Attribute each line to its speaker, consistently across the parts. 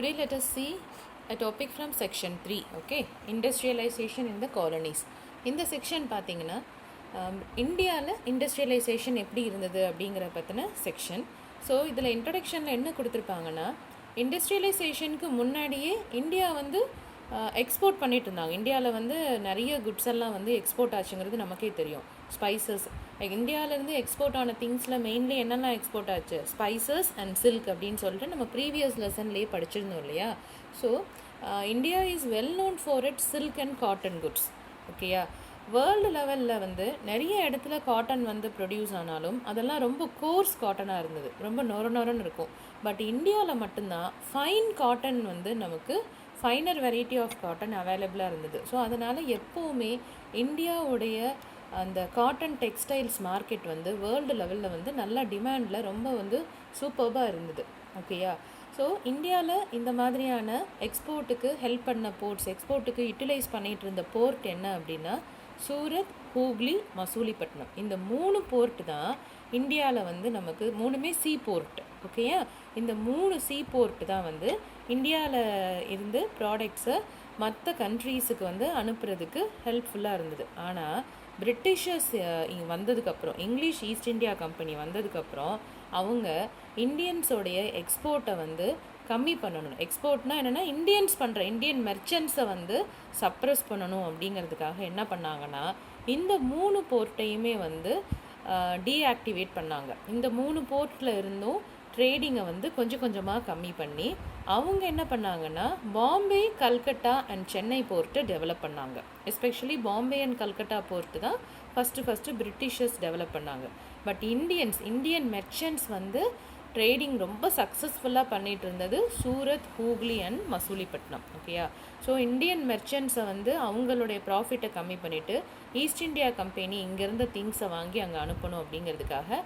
Speaker 1: Today let us see a topic from section 3, okay, industrialization in the colonies. இந்த section பார்த்தீங்கன்னா இந்தியாவில் industrialisation எப்படி இருந்தது அப்படிங்கிற பற்றின செக்ஷன். ஸோ இதில் இன்ட்ரடக்ஷனில் என்ன கொடுத்துருப்பாங்கன்னா, இண்டஸ்ட்ரியலைசேஷனுக்கு முன்னாடியே இந்தியா வந்து எக்ஸ்போர்ட் பண்ணிட்டு இருந்தாங்க. இந்தியாவில் வந்து நிறைய குட்ஸ் எல்லாம் வந்து எக்ஸ்போர்ட் ஆச்சுங்கிறது நமக்கே தெரியும். ஸ்பைசஸ், இந்தியாவிலேருந்து எக்ஸ்போர்ட் ஆன திங்ஸில் மெயின்லி என்னெல்லாம் எக்ஸ்போர்ட் ஆச்சு, ஸ்பைசஸ் அண்ட் சில்க் அப்படின்னு சொல்லிட்டு நம்ம ப்ரீவியஸ் லெசன்லேயே படிச்சிருந்தோம் இல்லையா. So India is well known for it silk and cotton goods. ஓகேயா, வேர்ல்டு லெவலில் வந்து நிறைய இடத்துல காட்டன் வந்து ப்ரொடியூஸ் ஆனாலும் அதெல்லாம் ரொம்ப கோர்ஸ் காட்டனாக இருந்தது, ரொம்ப நொரன்னு இருக்கும். பட் இந்தியாவில் மட்டும்தான் ஃபைன் காட்டன் வந்து நமக்கு ஃபைனர் வெரைட்டி ஆஃப் காட்டன் அவைலபிளாக இருந்தது. ஸோ அதனால் எப்போவுமே இந்தியாவுடைய அந்த காட்டன் டெக்ஸ்டைல்ஸ் மார்க்கெட் வந்து வேர்ல்டு லெவலில் வந்து நல்ல டிமாண்டில் ரொம்ப வந்து சூப்பர்பாக இருந்தது. ஓகேயா, ஸோ இந்தியாவில் இந்த மாதிரியான எக்ஸ்போர்ட்டுக்கு ஹெல்ப் பண்ண போர்ட்ஸ், எக்ஸ்போர்ட்டுக்கு யூட்டிலைஸ் பண்ணிகிட்டு இருந்த போர்ட் என்ன அப்படின்னா சூரத், ஹூக்ளி, மசூலிப்பட்டினம். இந்த 3 போர்ட்டு தான் இந்தியாவில் வந்து நமக்கு, 3மே சீ போர்ட். ஓகேயா, இந்த 3 சீ போர்ட்டு தான் வந்து இந்தியாவில் இருந்து ப்ராடக்ட்ஸை மற்ற கண்ட்ரீஸுக்கு வந்து அனுப்புறதுக்கு ஹெல்ப்ஃபுல்லாக இருந்தது. ஆனால் பிரிட்டிஷர்ஸ் வந்ததுக்கப்புறம், இங்கிலீஷ் ஈஸ்ட் இந்தியா கம்பெனி வந்ததுக்கப்புறம் அவங்க இந்தியன்ஸோடைய எக்ஸ்போர்ட்டை வந்து கம்மி பண்ணணும். எக்ஸ்போர்ட்னா என்னென்னா இந்தியன்ஸ் பண்ணுற இந்தியன் மெர்ச்சன்ட்ஸை வந்து சப்ரஸ் பண்ணணும். அப்படிங்கிறதுக்காக என்ன பண்ணாங்கன்னா இந்த 3 போர்ட்டையுமே வந்து டீஆக்டிவேட் பண்ணாங்க. இந்த 3 போர்ட்டில் இருந்தும் ட்ரேடிங்கை வந்து கொஞ்சம் கொஞ்சமாக கம்மி பண்ணி அவங்க என்ன பண்ணாங்கன்னா பாம்பே, கல்கட்டா அண்ட் சென்னை போர்ட்டை டெவலப் பண்ணாங்க. Especially Bombay and Calcutta port தான் ஃபஸ்ட்டு பிரிட்டிஷர்ஸ் டெவலப் பண்ணாங்க. பட் இந்தியன் மெர்ச்சன்ட்ஸ் வந்து ட்ரேடிங் ரொம்ப சக்ஸஸ்ஃபுல்லாக பண்ணிகிட்டு இருந்தது சூரத், ஹூக்ளி அண்ட் மசூலிப்பட்டினம். ஓகேயா, ஸோ இந்தியன் மெர்ச்சன்ட்ஸை வந்து அவங்களுடைய ப்ராஃபிட்டை கம்மி பண்ணிவிட்டு ஈஸ்ட் இந்தியா கம்பெனி இங்கேருந்த திங்ஸை வாங்கி அங்கே அனுப்பணும் அப்படிங்கிறதுக்காக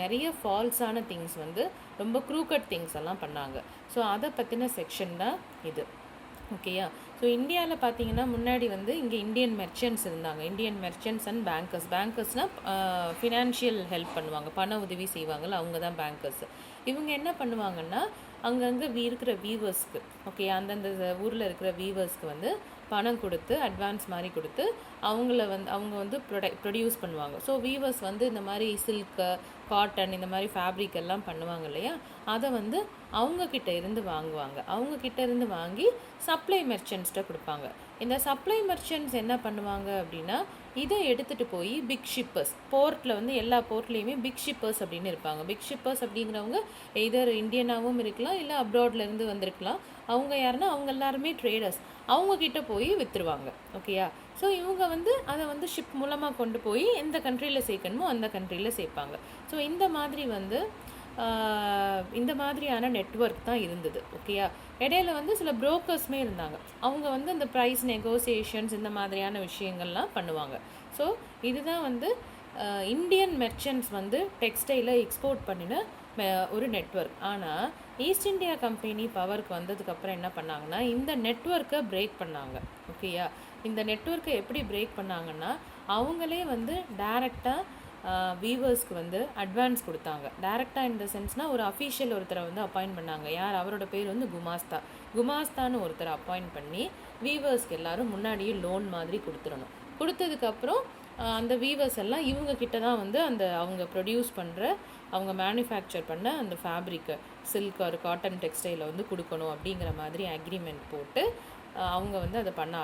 Speaker 1: நிறைய ஃபால்ஸான திங்ஸ் வந்து ரொம்ப க்ரூக்கட் திங்ஸ் எல்லாம் பண்ணாங்க. ஸோ அதை பற்றின செக்ஷன் தான் இது. ஓகேயா, ஸோ இந்தியாவில் பார்த்தீங்கன்னா முன்னாடி வந்து இங்கே இந்தியன் மெர்ச்சன்ட்ஸ் இருந்தாங்க. இந்தியன் மெர்ச்சன்ட்ஸ் அண்ட் பேங்கர்ஸ்னால் ஃபினான்ஷியல் ஹெல்ப் பண்ணுவாங்க, பண உதவி செய்வாங்கள்ல, அவங்க தான் பேங்கர்ஸ். இவங்க என்ன பண்ணுவாங்கன்னா அங்கங்கே இருக்கிற வீவர்ஸ்க்கு, ஓகே, அந்தந்த ஊரில் இருக்கிற வீவர்ஸ்க்கு வந்து பணம் கொடுத்து அட்வான்ஸ் மாதிரி கொடுத்து அவங்க வந்து ப்ரொடியூஸ் பண்ணுவாங்க. ஸோ வீவர்ஸ் வந்து இந்த மாதிரி சில்க்கு, காட்டன், இந்த மாதிரி ஃபேப்ரிக் எல்லாம் பண்ணுவாங்க இல்லையா, அதை வந்து அவங்கக்கிட்ட இருந்து வாங்குவாங்க. அவங்கக்கிட்ட இருந்து வாங்கி சப்ளை மெர்ச்சன்ட்ஸ்கிட்ட கொடுப்பாங்க. இந்த சப்ளை மெர்ச்சன்ட்ஸ் என்ன பண்ணுவாங்க அப்படின்னா இதை எடுத்துகிட்டு போய் பிக் ஷிப்பர்ஸ், போர்ட்டில் வந்து எல்லா போர்ட்லேயுமே பிக் ஷிப்பர்ஸ் அப்படின்னு இருப்பாங்க. பிக் ஷிப்பர்ஸ் அப்படிங்கிறவங்க எதர் இந்தியனாகவும் இருக்கலாம், இல்லை அப்ராட்லேருந்து வந்திருக்கலாம். அவங்க யாருன்னா அவங்க எல்லாருமே ட்ரேடர்ஸ். அவங்கக்கிட்ட போய் விற்றுருவாங்க. ஓகேயா, ஸோ இவங்க வந்து அதை வந்து ஷிப் மூலமாக கொண்டு போய் எந்த கண்ட்ரியில் சேர்க்கணுமோ அந்த கண்ட்ரியில் சேர்ப்பாங்க. ஸோ இந்த மாதிரியான நெட்வொர்க் தான் இருந்தது. ஓகேயா, இடையில வந்து சில புரோக்கர்ஸ்மே இருந்தாங்க. அவங்க வந்து இந்த ப்ரைஸ் நெகோசியேஷன்ஸ் இந்த மாதிரியான விஷயங்கள்லாம் பண்ணுவாங்க. ஸோ இதுதான் வந்து இந்தியன் மெர்ச்சன்ட்ஸ் வந்து டெக்ஸ்டைலை எக்ஸ்போர்ட் பண்ணின ஒரு நெட்வொர்க். ஆனால் ஈஸ்ட் இந்தியா கம்பெனி பவருக்கு வந்ததுக்கப்புறம் என்ன பண்ணாங்கன்னா இந்த நெட்வொர்க்கை பிரேக் பண்ணாங்க. ஓகேயா, இந்த நெட்வொர்க்கை எப்படி பிரேக் பண்ணாங்கன்னா அவங்களே வந்து டைரெக்டாக வீவர்ஸ்க்கு வந்து அட்வான்ஸ் கொடுத்தாங்க. டைரெக்டாக இந்த சென்ஸ்னால் ஒரு அஃபீஷியல் ஒருத்தரை வந்து அப்பாயிண்ட் பண்ணாங்க. யார், அவரோட பேர் வந்து குமாஸ்தான்னு ஒருத்தரை அப்பாயிண்ட் பண்ணி வீவர்ஸ்க்கு எல்லாரும் முன்னாடியே லோன் மாதிரி கொடுத்துடணும். கொடுத்ததுக்கப்புறம் அந்த வீவர்ஸ் எல்லாம் இவங்க கிட்ட தான் வந்து அவங்க ப்ரொடியூஸ் பண்ணுற, அவங்க மேனுஃபேக்சர் பண்ண அந்த ஃபேப்ரிக்கை, சில்க் ஒரு காட்டன் டெக்ஸ்டைலை வந்து கொடுக்கணும் அப்படிங்கிற மாதிரி அக்ரிமெண்ட் போட்டு அவங்க வந்து அதை பண்ண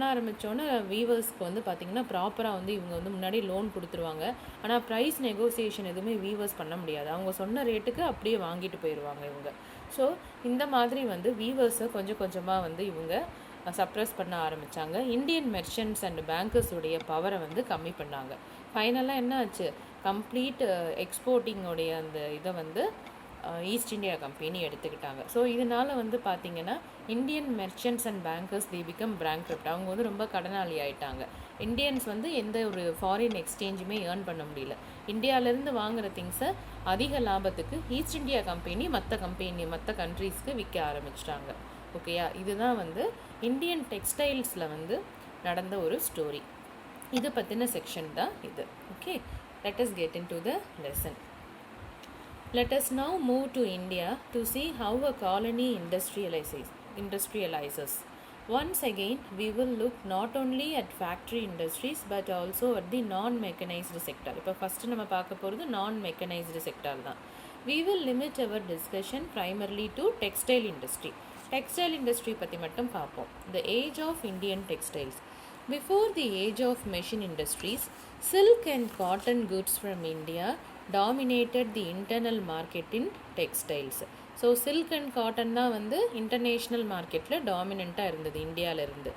Speaker 1: ஆரம்பித்தோன்னே வீவர்ஸ்க்கு வந்து பார்த்திங்கன்னா ப்ராப்பராக வந்து இவங்க வந்து முன்னாடி லோன் கொடுத்துருவாங்க. ஆனால் ப்ரைஸ் நெகோசியேஷன் எதுவுமே வீவர்ஸ் பண்ண முடியாது. அவங்க சொன்ன ரேட்டுக்கு அப்படியே வாங்கிட்டு போயிடுவாங்க இவங்க. ஸோ இந்த மாதிரி வந்து வீவர்ஸை கொஞ்சம் கொஞ்சமாக வந்து இவங்க சப்ரஸ் பண்ண ஆரம்பித்தாங்க. இந்தியன் மெர்ச்சன்ட்ஸ் அண்ட் பேங்கர்ஸுடைய பவரை வந்து கம்மி பண்ணாங்க. ஃபைனலாக என்ன ஆச்சு, கம்ப்ளீட் எக்ஸ்போர்ட்டிங்கோடைய அந்த இதை வந்து ஈஸ்ட் இந்தியா கம்பெனி எடுத்துக்கிட்டாங்க. ஸோ இதனால் வந்து பார்த்திங்கன்னா Indian merchants and bankers the become bankrupt. அவங்க வந்து ரொம்ப கடனாளி ஆகிட்டாங்க. இந்தியன்ஸ் வந்து எந்த ஒரு ஃபாரின் எக்ஸ்சேஞ்சுமே ஏர்ன் பண்ண முடியல. இந்தியாவிலேருந்து வாங்குகிற திங்ஸை அதிக லாபத்துக்கு ஈஸ்ட் இந்தியா கம்பெனி மற்ற கண்ட்ரீஸ்க்கு விற்க ஆரம்பிச்சிட்டாங்க. ஓகேயா, இதுதான் வந்து இந்தியன் டெக்ஸ்டைல்ஸில் வந்து நடந்த ஒரு ஸ்டோரி. இதை பற்றின செக்ஷன் தான் இது. Okay, let us get in to the lesson. Let us now move to India to see how a colony industrializes. Once again, we will look not only at factory industries but also at the non-mechanized sector. இப்போ first நம்ம பார்க்க போகிறது non-mechanized sector தான். We will limit our discussion primarily to textile industry. Textile industry பற்றி மட்டும் பார்ப்போம். The age of Indian textiles. Before the age of machine industries, silk and cotton goods from India dominated the internal market in textiles. So silk and cotton தான் வந்து international மார்க்கெட்டில் டாமினண்ட்டாக இருந்தது இந்தியாவிலேருந்து.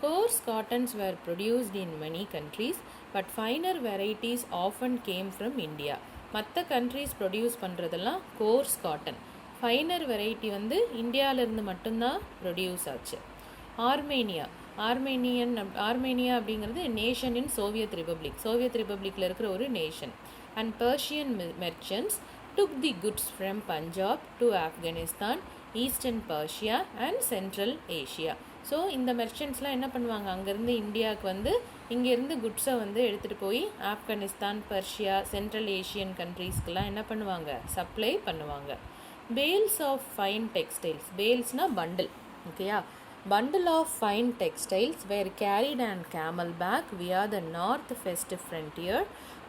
Speaker 1: Coarse cottons were produced in many countries but finer varieties often came from India. மற்ற countries produce பண்ணுறதெல்லாம் coarse cotton, finer variety வந்து இந்தியாவிலேருந்து மட்டும்தான் ப்ரொடியூஸ் ஆச்சு. ஆர்மேனியா அப்படிங்கிறது நேஷன் இன் சோவியத் ரிப்பப்ளிக்கில் இருக்கிற ஒரு nation. And Persian merchants took the goods from Punjab to Afghanistan, Eastern Persia and Central Asia. So இந்த மெர்ச்சன்ட்ஸ்லாம் என்ன பண்ணுவாங்க, அங்கேருந்து இந்தியாவுக்கு வந்து இங்கேருந்து குட்ஸை வந்து எடுத்துகிட்டு போய் ஆப்கானிஸ்தான், பர்ஷியா, சென்ட்ரல் ஏஷியன் கண்ட்ரீஸ்க்கெலாம் என்ன பண்ணுவாங்க, சப்ளை பண்ணுவாங்க. பேல்ஸ் ஆஃப் ஃபைன் டெக்ஸ்டைல்ஸ், பேல்ஸ்னால் பண்டில், ஓகேயா. Bundle of fine textiles were carried on camelback via the north-west frontier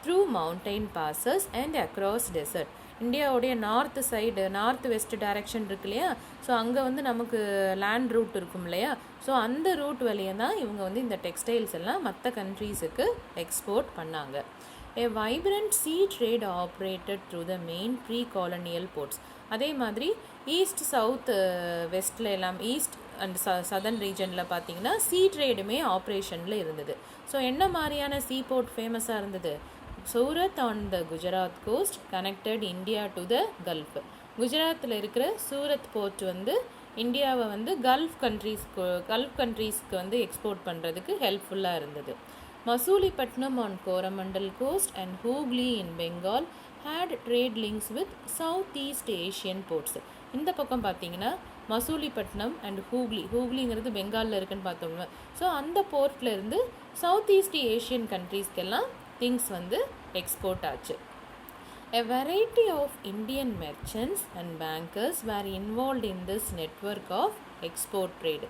Speaker 1: through mountain passes and across desert. இந்தியாவுடைய நார்த் வெஸ்ட் டைரக்ஷன் இருக்கு இல்லையா, ஸோ அங்கே வந்து நமக்கு லேண்ட் ரூட் இருக்கும் இல்லையா, ஸோ அந்த ரூட் வழியாக தான் இவங்க வந்து இந்த டெக்ஸ்டைல்ஸ் எல்லாம் மற்ற கண்ட்ரீஸுக்கு எக்ஸ்போர்ட் பண்ணாங்க. A vibrant sea trade operated through the main pre-colonial ports. அதே மாதிரி ஈஸ்ட் சவுத் வெஸ்டில் எல்லாம் ஈஸ்ட் அண்ட் சதர்ன் ரீஜனில் பார்த்தீங்கன்னா சீ ட்ரேடுமே ஆப்ரேஷனில் இருந்தது. ஸோ என்ன மாதிரியான சீ போர்ட் ஃபேமஸாக இருந்தது? Surat on the Gujarat coast connected India to the Gulf. குஜராத்தில் இருக்கிற சூரத் போர்ட் வந்து இந்தியாவை வந்து கல்ஃப் கண்ட்ரீஸ்க்கு வந்து எக்ஸ்போர்ட் பண்ணுறதுக்கு ஹெல்ப்ஃபுல்லாக இருந்தது. Masulipatnam on Coromandel coast and Hooghly in Bengal had trade links with Southeast Asian ports. இந்த பக்கம் பார்த்தீங்கன்னா மசூலிப்பட்டினம் அண்ட் ஹூக்லிங்கிறது பெங்காலில் இருக்குன்னு பார்த்தோம்னா, ஸோ அந்த போர்ட்டில் இருந்து சவுத் ஈஸ்ட் ஏஷியன் கண்ட்ரீஸ்க்கெல்லாம் திங்ஸ் வந்து எக்ஸ்போர்ட் ஆச்சு. A variety of Indian merchants and bankers were involved in this network of export trade.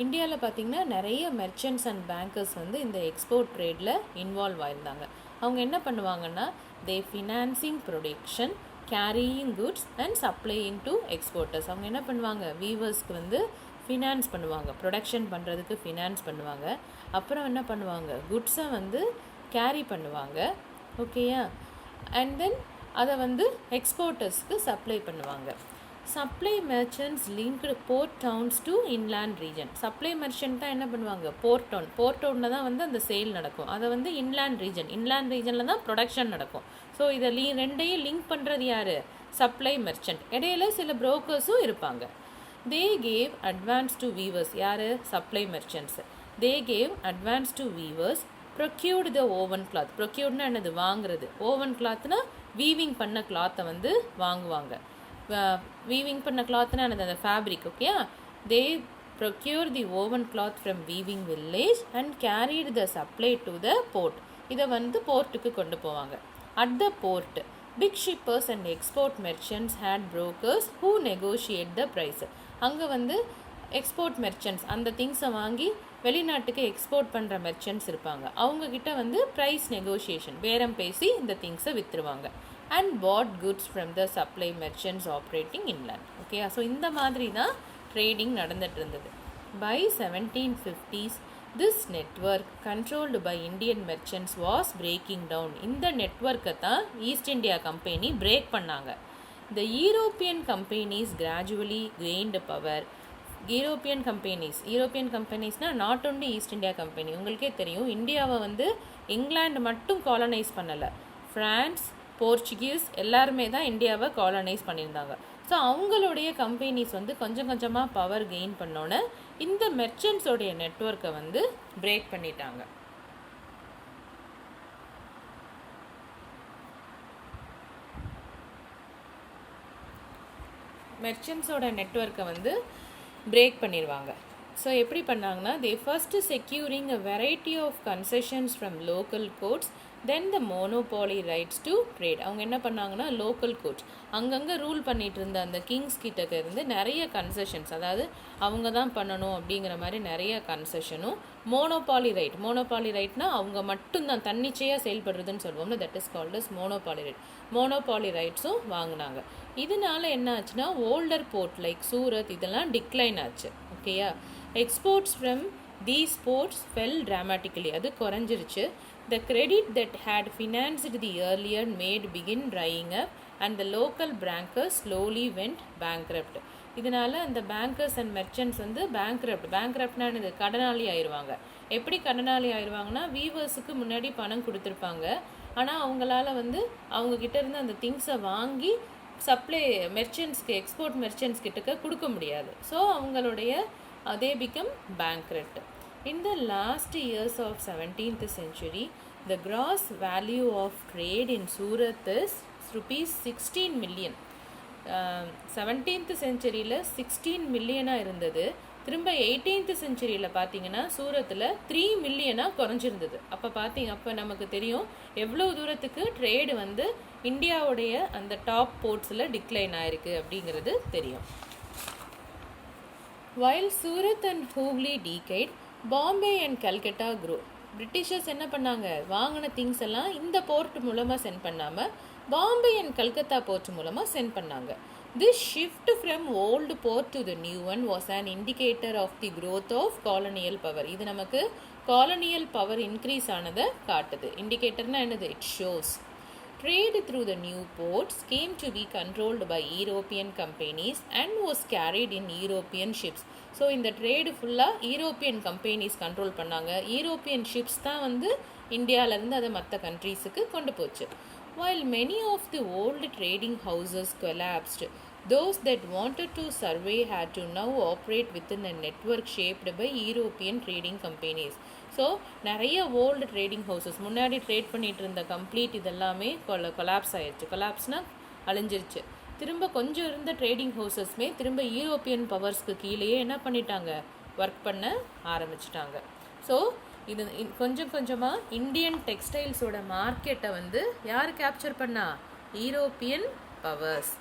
Speaker 1: இந்தியாவில் பார்த்தீங்கன்னா நிறைய மெர்ச்சன்ட்ஸ் அண்ட் பேங்கர்ஸ் வந்து இந்த எக்ஸ்போர்ட் ட்ரேடில் இன்வால்வ் ஆயிருந்தாங்க. அவங்க என்ன பண்ணுவாங்கன்னா, they financing production, carrying goods and supplying to exporters. அவங்க என்ன பண்ணுவாங்க, வீவர்ஸ்க்கு வந்து ஃபினான்ஸ் பண்ணுவாங்க, ப்ரொடக்ஷன் பண்ணுறதுக்கு ஃபினான்ஸ் பண்ணுவாங்க. அப்புறம் என்ன பண்ணுவாங்க, குட்ஸை வந்து கேரி பண்ணுவாங்க, ஓகேயா. அண்ட் தென் அதை வந்து எக்ஸ்போர்ட்டர்ஸ்க்கு சப்ளை பண்ணுவாங்க. Supply merchants linked port towns to inland region. Supply merchant தான் என்ன பண்ணுவாங்க, போர்ட் டவுனில் தான் வந்து அந்த சேல் நடக்கும். அதை வந்து இன்லேண்ட் ரீஜனில் தான் ப்ரொடக்ஷன் நடக்கும். ஸோ இதை ரெண்டையும் லிங்க் பண்ணுறது யார், சப்ளை மெர்ச்சன்ட். இடையில சில புரோக்கர்ஸும் இருப்பாங்க. They gave advance to weavers. யார், supply merchants. They gave advance to weavers. Procured the woven cloth. ப்ரொக்யூர்ட்னா என்னது, வாங்குறது. ஓவன் கிளாத்னா வீவிங் பண்ண கிளாத்தை வந்து வாங்குவாங்க. வீவிங் பண்ண கிளாத்னா என்னது, அந்த ஃபேப்ரிக், ஓகேயா. They procure the woven cloth from weaving village and carried the supply to the port. இதை வந்து போர்ட்டுக்கு கொண்டு போவாங்க. At the port big shippers and export merchants had brokers who negotiate the price. அங்கே வந்து எக்ஸ்போர்ட் மெர்ச்சன்ட்ஸ் அந்த திங்ஸை வாங்கி வெளிநாட்டுக்கு எக்ஸ்போர்ட் பண்ணுற மெர்ச்சன்ட்ஸ் இருப்பாங்க. அவங்கக்கிட்ட வந்து ப்ரைஸ் நெகோஷியேஷன், பேரம் பேசி இந்த திங்ஸை விற்றுருவாங்க. And bought goods from the supply merchants operating inland, okay. So இந்த மாதிரி தான் ட்ரேடிங் நடந்துட்டு இருந்தது. By 1750s this network controlled by Indian merchants was breaking down. இந்த நெட்வொர்க்கை தான் ஈஸ்ட் இந்தியா கம்பெனி பிரேக் பண்ணாங்க. The European companies gradually gained power. European கம்பெனிஸ்னால் not only East India Company. உங்களுக்கே தெரியும், இந்தியாவை வந்து இங்கிலாந்து மட்டும் காலனைஸ் பண்ணலை, ஃப்ரான்ஸ், போர்ச்சுகீஸ் எல்லாருமே தான் இந்தியாவை காலனைஸ் பண்ணியிருந்தாங்க. ஸோ அவங்களுடைய கம்பெனிஸ் வந்து கொஞ்சம் கொஞ்சமாக பவர் கெயின் பண்ணோன்னே இந்த மெர்ச்சன்ட்ஸோடைய நெட்வொர்க்கை வந்து பிரேக் பண்ணிட்டாங்க. மெர்ச்சன்ட்ஸோட நெட்வொர்க்கை வந்து பிரேக் பண்ணிடுவாங்க. ஸோ எப்படி பண்ணாங்கன்னா, they first securing a variety of concessions from local courts then the monopoly rights to trade. அவங்க என்ன பண்ணாங்கன்னா லோக்கல் கோர்ட் அங்கங்கே ரூல் பண்ணிகிட்டு இருந்த அந்த கிங்ஸ் கிட்டக்க இருந்து நிறைய கன்செஷன்ஸ், அதாவது அவங்க தான் பண்ணணும் அப்படிங்கிற மாதிரி நிறைய கன்செஷனும் மோனோபாலி ரைட்னா அவங்க மட்டும்தான் தன்னிச்சையாக செயல்படுறதுன்னு சொல்லுவோம்ல, that is called as monopoly ரைட்ஸும் வாங்கினாங்க. இதனால என்ன ஆச்சுன்னா ஓல்டர் போர்ட் லைக் சூரத் இதெல்லாம் டிக்ளைன் ஆச்சு. ஓகேயா, exports from these ports fell dramatically, அது குறைஞ்சிருச்சு. The credit that had financed the earlier made begin drying up and the local bankers slowly went bankrupt. இதனால் அந்த பேங்கர்ஸ் அண்ட் மெர்ச்சன்ட்ஸ் வந்து பேங்க்ரப்ட்னா இது கடனாளி ஆயிடுவாங்க. எப்படி கடனாளி ஆயிடுவாங்கன்னா, வீவர்ஸுக்கு முன்னாடி பணம் கொடுத்துருப்பாங்க, ஆனால் அவங்களால வந்து அவங்கக்கிட்ட இருந்து அந்த திங்ஸை வாங்கி சப்ளை மெர்ச்சன்ட்ஸ்க்கு எக்ஸ்போர்ட் மெர்ச்சன்ட்ஸ் கிட்டக்க கொடுக்க முடியாது. ஸோ அவங்களுடைய they become bankrupt. In the last years of 17th century, the gross value of trade in Surat is rupees 16 million. 17th centuryல 16 மில்லியனாக இருந்தது. திரும்ப 18th centuryல பார்த்தீங்கன்னா சூரத்தில் 3 மில்லியனாக குறைஞ்சிருந்தது. அப்போ நமக்கு தெரியும் எவ்வளோ தூரத்துக்கு ட்ரேடு வந்து இந்தியாவுடைய அந்த டாப் போர்ட்ஸில் டிக்ளைன் ஆயிருக்கு அப்படிங்கிறது தெரியும். While Surat and Hooghly decayed, Bombay and Calcutta grow. Britishers என்ன பண்ணாங்க, வாங்கின திங்ஸ் எல்லாம் இந்த போர்ட் மூலமாக சென்ட் பண்ணாமல் பாம்பே அண்ட் கல்கத்தா போர்ட் மூலமாக சென்ட் பண்ணாங்க. This shift from old port to the new one was an indicator of the growth of colonial power. இது நமக்கு காலனியல் பவர் இன்க்ரீஸ் ஆனதை காட்டுது. இண்டிகேட்டர்னா என்னது, it shows. Trade through the new ports came to be controlled by European companies and was carried in European ships. So இந்த trade ஃபுல்லாக European companies control பண்ணாங்க. European ships தான் வந்து இந்தியாவிலேருந்து அதை மற்ற கண்ட்ரீஸுக்கு கொண்டு போச்சு. While many of the old trading houses collapsed, those that wanted to survey had to now operate within a network shaped by European trading companies. So நிறைய old trading houses முன்னாடி trade பண்ணிகிட்டு இருந்த கம்ப்ளீட் இதெல்லாமே collapse ஆயிடுச்சு. கொலாப்ஸ்னால் அழிஞ்சிருச்சு. திரும்ப கொஞ்சம் இருந்த trading ஹவுசஸ்மே திரும்ப யூரோப்பியன் பவர்ஸ்க்கு கீழேயே என்ன பண்ணிட்டாங்க, ஒர்க் பண்ண ஆரம்பிச்சிட்டாங்க. ஸோ இது கொஞ்சம் கொஞ்சமாக இந்தியன் டெக்ஸ்டைல்ஸோட மார்க்கெட்டை வந்து யார் கேப்சர் பண்ணா, யூரோப்பியன் பவர்ஸ்.